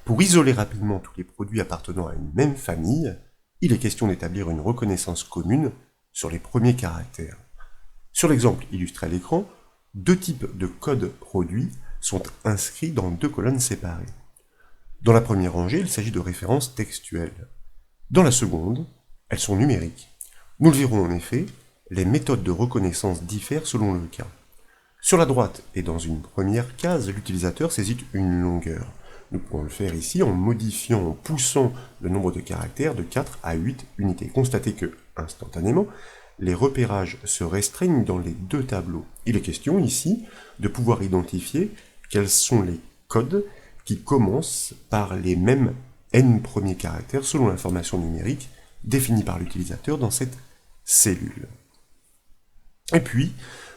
Pour isoler rapidement tous les produits appartenant à une même famille, il est question d'établir une reconnaissance commune sur les premiers caractères. Sur l'exemple illustré à l'écran, deux types de codes produits sont inscrits dans deux colonnes séparées. Dans la première rangée, il s'agit de références textuelles. Dans la seconde, elles sont numériques. Nous le verrons en effet, les méthodes de reconnaissance diffèrent selon le cas. Sur la droite et dans une première case, l'utilisateur saisit une longueur. Nous pouvons le faire ici en modifiant, en poussant le nombre de caractères de 4 à 8 unités. Constatez que, instantanément, les repérages se restreignent dans les deux tableaux. Il est question ici de pouvoir identifier quels sont les codes qui commencent par les mêmes n premiers caractères selon l'information numérique définie par l'utilisateur dans cette cellule. Et puis,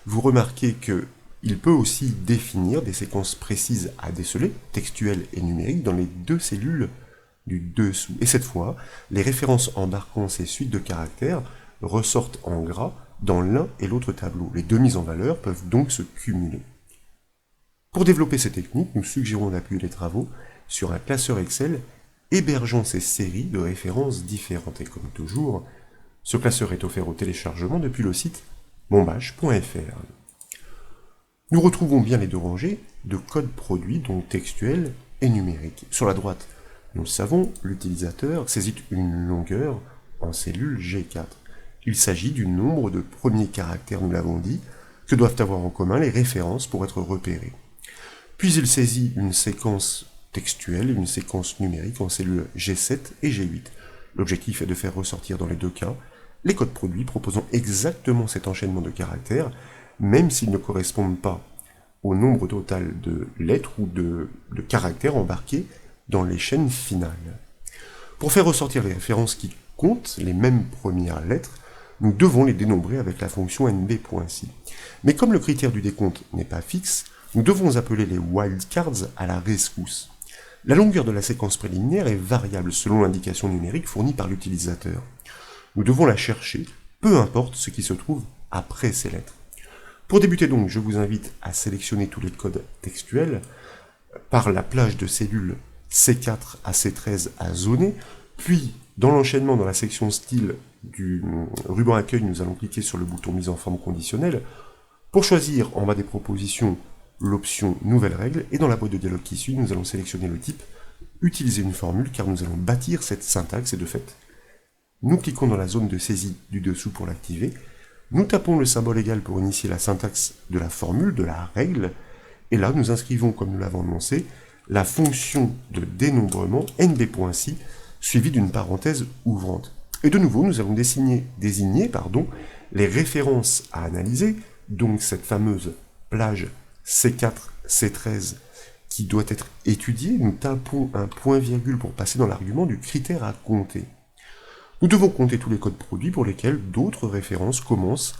vous remarquez qu'il peut aussi définir des séquences précises à déceler, textuelles et numériques, dans les deux cellules du dessous. Et cette fois, les références embarquant ces suites de caractères ressortent en gras dans l'un et l'autre tableau. Les deux mises en valeur peuvent donc se cumuler. Pour développer ces techniques, nous suggérons d'appuyer les travaux sur un classeur Excel hébergeant ces séries de références différentes. Et comme toujours, ce classeur est offert au téléchargement depuis le site monbach.fr. Nous retrouvons bien les deux rangées de codes produits, donc textuels et numériques. Sur la droite, nous le savons, l'utilisateur saisit une longueur en cellule G4. Il s'agit du nombre de premiers caractères, nous l'avons dit, que doivent avoir en commun les références pour être repérées. Puis il saisit une séquence textuelle et une séquence numérique en cellules G7 et G8. L'objectif est de faire ressortir dans les deux cas les codes produits proposant exactement cet enchaînement de caractères, même s'ils ne correspondent pas au nombre total de lettres ou de caractères embarqués dans les chaînes finales. Pour faire ressortir les références qui comptent les mêmes premières lettres, nous devons les dénombrer avec la fonction nb.si. Mais comme le critère du décompte n'est pas fixe, nous devons appeler les wildcards à la rescousse. La longueur de la séquence préliminaire est variable selon l'indication numérique fournie par l'utilisateur. Nous devons la chercher, peu importe ce qui se trouve après ces lettres. Pour débuter donc, je vous invite à sélectionner tous les codes textuels par la plage de cellules C4 à C13 à zoner, puis dans l'enchaînement dans la section style du ruban accueil, nous allons cliquer sur le bouton mise en forme conditionnelle pour choisir en bas des propositions l'option nouvelle règle, et dans la boîte de dialogue qui suit, nous allons sélectionner le type utiliser une formule, car nous allons bâtir cette syntaxe, et de fait, nous cliquons dans la zone de saisie du dessous pour l'activer, nous tapons le symbole égal pour initier la syntaxe de la formule, de la règle, et là nous inscrivons, comme nous l'avons annoncé, la fonction de dénombrement nb.si, suivie d'une parenthèse ouvrante. Et de nouveau, nous allons désigner les références à analyser, donc cette fameuse plage C4, C13 qui doit être étudiée. Nous tapons un point-virgule pour passer dans l'argument du critère à compter. Nous devons compter tous les codes produits pour lesquels d'autres références commencent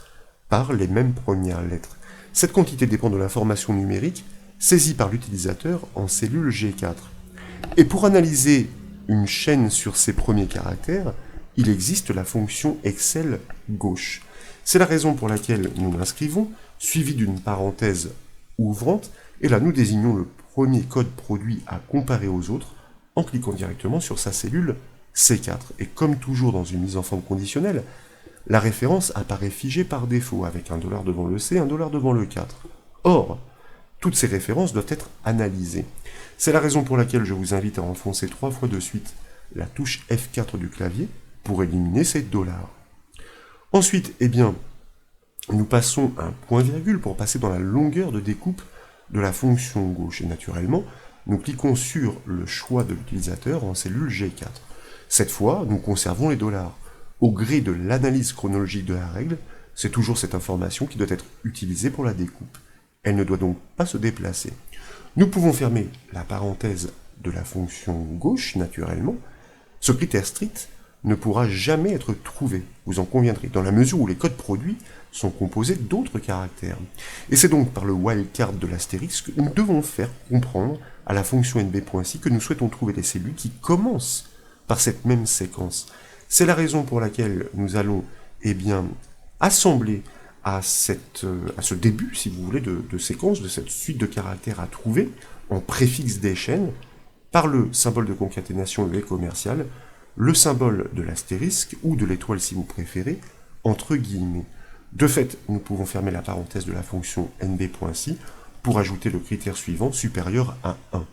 par les mêmes premières lettres. Cette quantité dépend de l'information numérique saisie par l'utilisateur en cellule G4. Et pour analyser une chaîne sur ces premiers caractères, il existe la fonction Excel gauche. C'est la raison pour laquelle nous l'inscrivons, suivi d'une parenthèse ouvrante, et là nous désignons le premier code produit à comparer aux autres en cliquant directement sur sa cellule C4. Et comme toujours dans une mise en forme conditionnelle, la référence apparaît figée par défaut avec $1 devant le C, $1 devant le 4. Or, toutes ces références doivent être analysées. C'est la raison pour laquelle je vous invite à enfoncer 3 fois de suite la touche F4 du clavier pour éliminer ces dollars. Ensuite, nous passons un point-virgule pour passer dans la longueur de découpe de la fonction gauche. Et naturellement, nous cliquons sur le choix de l'utilisateur en cellule G4. Cette fois, nous conservons les dollars. Au gré de l'analyse chronologique de la règle, c'est toujours cette information qui doit être utilisée pour la découpe. Elle ne doit donc pas se déplacer. Nous pouvons fermer la parenthèse de la fonction gauche, naturellement. Ce critère strict ne pourra jamais être trouvé, vous en conviendrez, dans la mesure où les codes produits sont composés d'autres caractères. Et c'est donc par le wildcard de l'astérisque que nous devons faire comprendre à la fonction nb.si que nous souhaitons trouver des cellules qui commencent par cette même séquence. C'est la raison pour laquelle nous allons assembler à ce début, si vous voulez, de séquence, de cette suite de caractères à trouver, en préfixe des chaînes, par le symbole de concaténation le commercial, le symbole de l'astérisque, ou de l'étoile si vous préférez, entre guillemets. De fait, nous pouvons fermer la parenthèse de la fonction nb.si pour ajouter le critère suivant supérieur à 1.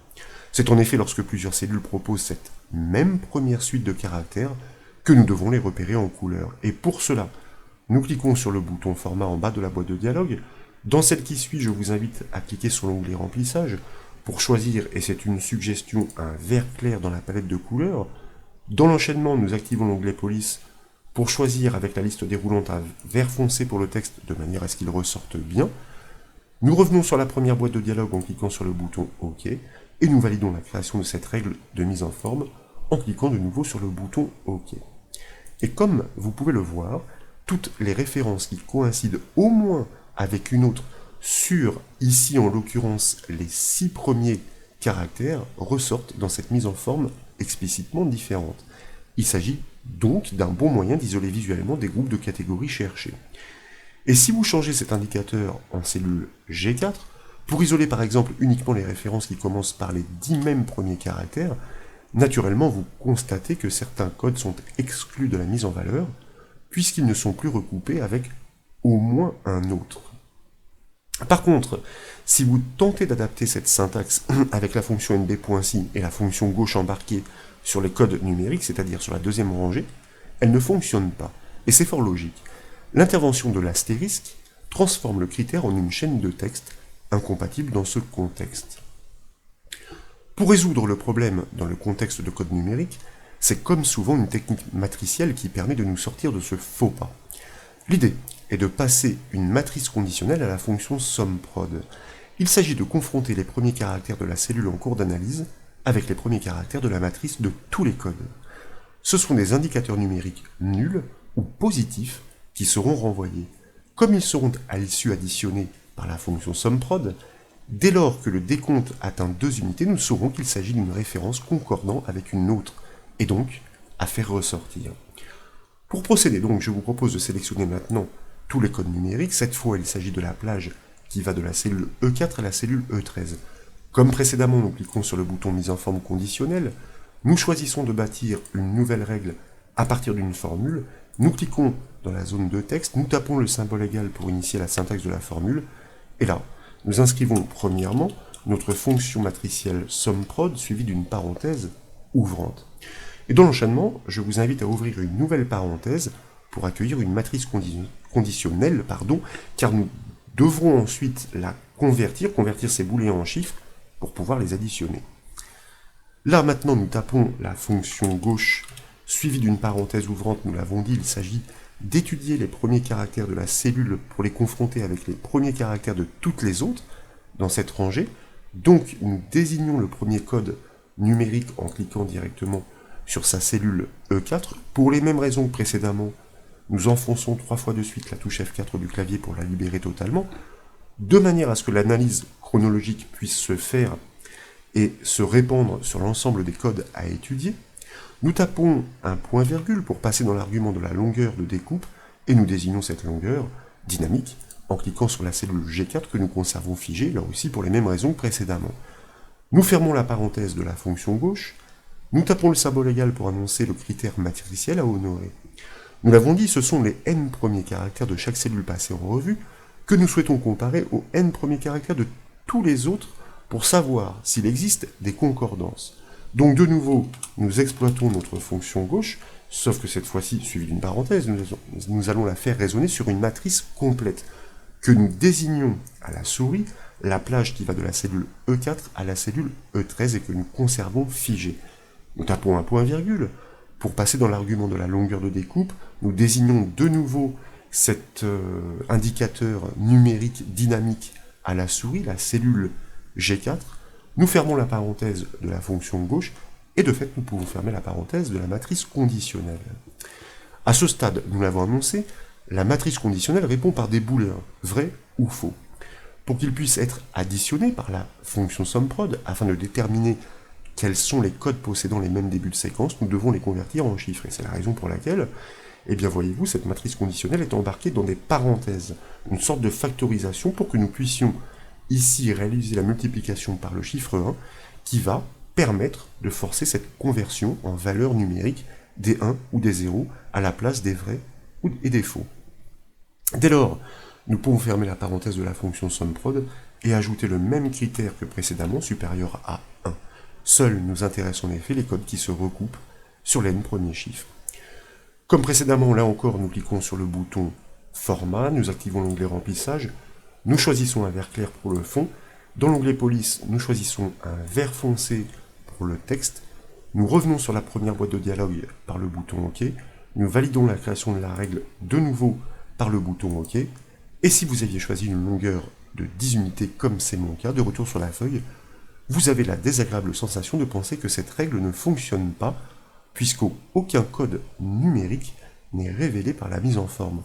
C'est en effet lorsque plusieurs cellules proposent cette même première suite de caractères que nous devons les repérer en couleur. Et pour cela, nous cliquons sur le bouton format en bas de la boîte de dialogue. Dans celle qui suit, je vous invite à cliquer sur l'onglet remplissage pour choisir, et c'est une suggestion, un vert clair dans la palette de couleurs. Dans l'enchaînement, nous activons l'onglet police pour choisir avec la liste déroulante un vert foncé pour le texte de manière à ce qu'il ressorte bien. Nous revenons sur la première boîte de dialogue en cliquant sur le bouton OK et nous validons la création de cette règle de mise en forme en cliquant de nouveau sur le bouton OK. Et comme vous pouvez le voir, toutes les références qui coïncident au moins avec une autre sur, ici en l'occurrence, les 6 premiers caractères ressortent dans cette mise en forme explicitement différente. Il s'agit donc d'un bon moyen d'isoler visuellement des groupes de catégories cherchées. Et si vous changez cet indicateur en cellule G4, pour isoler par exemple uniquement les références qui commencent par les 10 mêmes premiers caractères, naturellement vous constatez que certains codes sont exclus de la mise en valeur, puisqu'ils ne sont plus recoupés avec au moins un autre. Par contre, si vous tentez d'adapter cette syntaxe avec la fonction nb.si et la fonction gauche embarquée sur les codes numériques, c'est-à-dire sur la deuxième rangée, elle ne fonctionne pas. Et c'est fort logique. L'intervention de l'astérisque transforme le critère en une chaîne de texte incompatible dans ce contexte. Pour résoudre le problème dans le contexte de code numérique, c'est comme souvent une technique matricielle qui permet de nous sortir de ce faux pas. L'idée est de passer une matrice conditionnelle à la fonction SUMPROD. Il s'agit de confronter les premiers caractères de la cellule en cours d'analyse avec les premiers caractères de la matrice de tous les codes. Ce sont des indicateurs numériques nuls ou positifs qui seront renvoyés. Comme ils seront à l'issue additionnés par la fonction SUMPROD, dès lors que le décompte atteint 2 unités, nous saurons qu'il s'agit d'une référence concordant avec une autre, et donc à faire ressortir. Pour procéder donc, je vous propose de sélectionner maintenant tous les codes numériques. Cette fois, il s'agit de la plage qui va de la cellule E4 à la cellule E13. Comme précédemment, nous cliquons sur le bouton mise en forme conditionnelle. Nous choisissons de bâtir une nouvelle règle à partir d'une formule. Nous cliquons dans la zone de texte, nous tapons le symbole égal pour initier la syntaxe de la formule. Et là, nous inscrivons premièrement notre fonction matricielle SUMPROD suivie d'une parenthèse ouvrante. Et dans l'enchaînement, je vous invite à ouvrir une nouvelle parenthèse pour accueillir une matrice conditionnelle, car nous devrons ensuite la convertir ces booléens en chiffres pour pouvoir les additionner. Là maintenant, nous tapons la fonction gauche suivie d'une parenthèse ouvrante, nous l'avons dit, il s'agit d'étudier les premiers caractères de la cellule pour les confronter avec les premiers caractères de toutes les autres dans cette rangée. Donc nous désignons le premier code numérique en cliquant directement sur sa cellule E4. Pour les mêmes raisons que précédemment, nous enfonçons 3 fois de suite la touche F4 du clavier pour la libérer totalement, de manière à ce que l'analyse chronologique puisse se faire et se répandre sur l'ensemble des codes à étudier. Nous tapons un point-virgule pour passer dans l'argument de la longueur de découpe, et nous désignons cette longueur dynamique en cliquant sur la cellule G4 que nous conservons figée, là aussi pour les mêmes raisons que précédemment. Nous fermons la parenthèse de la fonction gauche, nous tapons le symbole égal pour annoncer le critère matriciel à honorer. Nous l'avons dit, ce sont les n premiers caractères de chaque cellule passée en revue que nous souhaitons comparer aux n premiers caractères de tous les autres pour savoir s'il existe des concordances. Donc de nouveau, nous exploitons notre fonction gauche, sauf que cette fois-ci, suivie d'une parenthèse, nous allons la faire raisonner sur une matrice complète, que nous désignons à la souris la plage qui va de la cellule E4 à la cellule E13 et que nous conservons figée. Nous tapons un point-virgule. Pour passer dans l'argument de la longueur de découpe, nous désignons de nouveau cet indicateur numérique dynamique à la souris, la cellule G4. Nous fermons la parenthèse de la fonction gauche, et de fait, nous pouvons fermer la parenthèse de la matrice conditionnelle. À ce stade, nous l'avons annoncé, la matrice conditionnelle répond par des booléens, vrai ou faux. Pour qu'ils puissent être additionnés par la fonction SUMPROD, afin de déterminer quels sont les codes possédant les mêmes débuts de séquence, nous devons les convertir en chiffres. Et c'est la raison pour laquelle, eh bien voyez-vous, cette matrice conditionnelle est embarquée dans des parenthèses, une sorte de factorisation pour que nous puissions ici réaliser la multiplication par le chiffre 1, qui va permettre de forcer cette conversion en valeur numérique des 1 ou des 0 à la place des vrais et des faux. Dès lors, nous pouvons fermer la parenthèse de la fonction SUMPROD et ajouter le même critère que précédemment, supérieur à 1. Seuls nous intéressent en effet les codes qui se recoupent sur les n premiers chiffres. Comme précédemment, là encore, nous cliquons sur le bouton Format, nous activons l'onglet Remplissage, nous choisissons un vert clair pour le fond, dans l'onglet Police, nous choisissons un vert foncé pour le texte, nous revenons sur la première boîte de dialogue par le bouton OK, nous validons la création de la règle de nouveau par le bouton OK, et si vous aviez choisi une longueur de 10 unités comme c'est mon cas, de retour sur la feuille, vous avez la désagréable sensation de penser que cette règle ne fonctionne pas, puisqu'aucun code numérique n'est révélé par la mise en forme.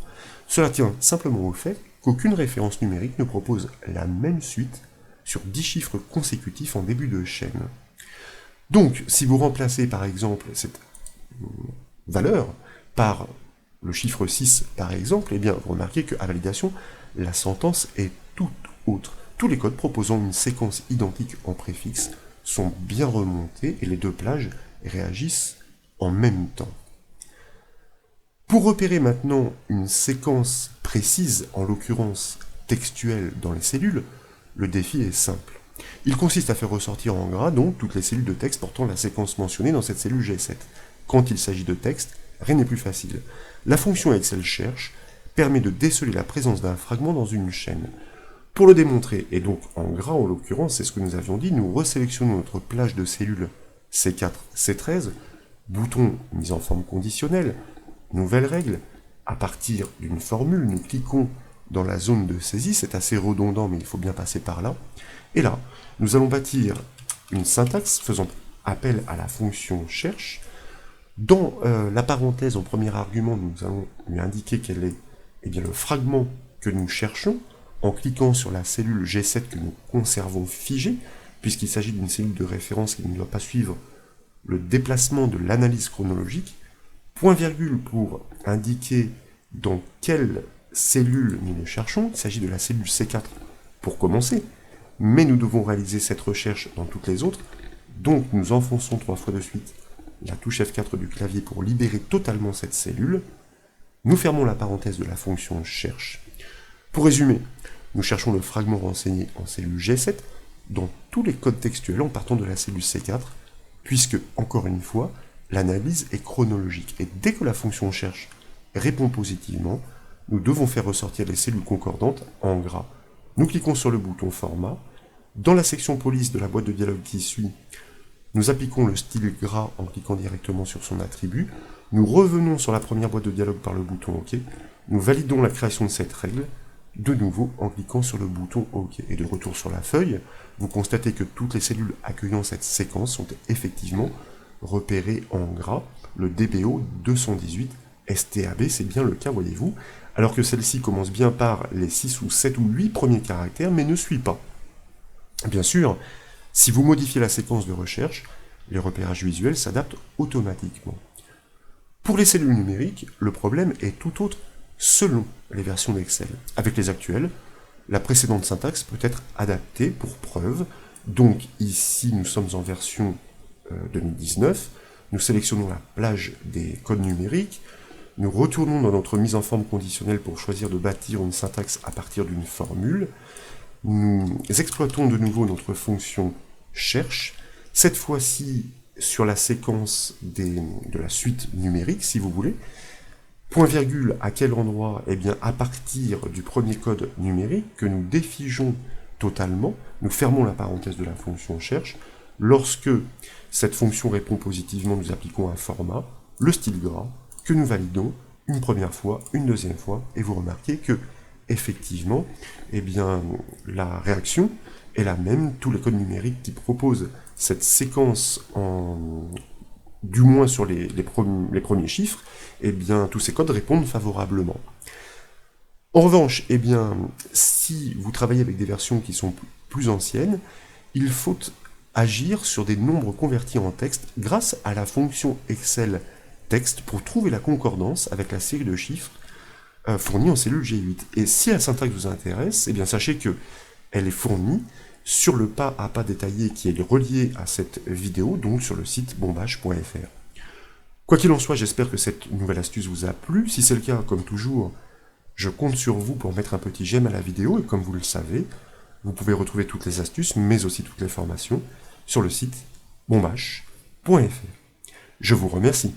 Cela tient simplement au fait qu'aucune référence numérique ne propose la même suite sur 10 chiffres consécutifs en début de chaîne. Donc, si vous remplacez par exemple cette valeur par le chiffre 6 par exemple, eh bien vous remarquez qu'à validation, la sentence est toute autre. Tous les codes proposant une séquence identique en préfixe sont bien remontés et les deux plages réagissent en même temps. Pour repérer maintenant une séquence précise, en l'occurrence textuelle dans les cellules, le défi est simple. Il consiste à faire ressortir en gras donc toutes les cellules de texte portant la séquence mentionnée dans cette cellule G7. Quand il s'agit de texte, rien n'est plus facile. La fonction Excel cherche permet de déceler la présence d'un fragment dans une chaîne. Pour le démontrer, et donc en gras en l'occurrence, c'est ce que nous avions dit, nous resélectionnons notre plage de cellules C4, C13, bouton mise en forme conditionnelle, nouvelle règle, à partir d'une formule, nous cliquons dans la zone de saisie, c'est assez redondant mais il faut bien passer par là, et là, nous allons bâtir une syntaxe faisant appel à la fonction cherche. Dans la parenthèse en premier argument, nous allons lui indiquer quel est le fragment que nous cherchons, en cliquant sur la cellule G7 que nous conservons figée, puisqu'il s'agit d'une cellule de référence qui ne doit pas suivre le déplacement de l'analyse chronologique, point virgule pour indiquer dans quelle cellule nous le cherchons, il s'agit de la cellule C4 pour commencer, mais nous devons réaliser cette recherche dans toutes les autres, donc nous enfonçons 3 fois de suite la touche F4 du clavier pour libérer totalement cette cellule, nous fermons la parenthèse de la fonction cherche. Pour résumer, nous cherchons le fragment renseigné en cellule G7 dans tous les codes textuels en partant de la cellule C4, puisque, encore une fois, l'analyse est chronologique. Et dès que la fonction cherche répond positivement, nous devons faire ressortir les cellules concordantes en gras. Nous cliquons sur le bouton Format. Dans la section Police de la boîte de dialogue qui suit, nous appliquons le style gras en cliquant directement sur son attribut. Nous revenons sur la première boîte de dialogue par le bouton OK. Nous validons la création de cette règle, de nouveau en cliquant sur le bouton OK. Et de retour sur la feuille, vous constatez que toutes les cellules accueillant cette séquence sont effectivement repérées en gras. Le DBO 218 STAB, c'est bien le cas, voyez-vous, alors que celle-ci commence bien par les 6 ou 7 ou 8 premiers caractères, mais ne suit pas. Bien sûr, si vous modifiez la séquence de recherche, les repérages visuels s'adaptent automatiquement. Pour les cellules numériques, le problème est tout autre selon les versions d'Excel. Avec les actuelles, la précédente syntaxe peut être adaptée pour preuve. Donc ici, nous sommes en version 2019. Nous sélectionnons la plage des codes numériques. Nous retournons dans notre mise en forme conditionnelle pour choisir de bâtir une syntaxe à partir d'une formule. Nous exploitons de nouveau notre fonction cherche, cette fois-ci sur la séquence de la suite numérique, si vous voulez. Point virgule, à quel endroit? Eh bien, à partir du premier code numérique que nous défigeons totalement, nous fermons la parenthèse de la fonction cherche. Lorsque cette fonction répond positivement, nous appliquons un format, le style gras, que nous validons une première fois, une deuxième fois, et vous remarquez que, effectivement, eh bien, la réaction est la même. Tous les codes numériques qui proposent cette séquence du moins sur les premiers chiffres, eh bien, tous ces codes répondent favorablement. En revanche, eh bien, si vous travaillez avec des versions qui sont plus anciennes, il faut agir sur des nombres convertis en texte grâce à la fonction Excel texte pour trouver la concordance avec la série de chiffres fournie en cellule G8. Et si la syntaxe vous intéresse, eh bien, sachez que elle est fournie sur le pas à pas détaillé qui est relié à cette vidéo, donc sur le site bombache.fr. Quoi qu'il en soit, j'espère que cette nouvelle astuce vous a plu. Si c'est le cas, comme toujours, je compte sur vous pour mettre un petit j'aime à la vidéo, et comme vous le savez, vous pouvez retrouver toutes les astuces, mais aussi toutes les formations, sur le site bombache.fr. Je vous remercie.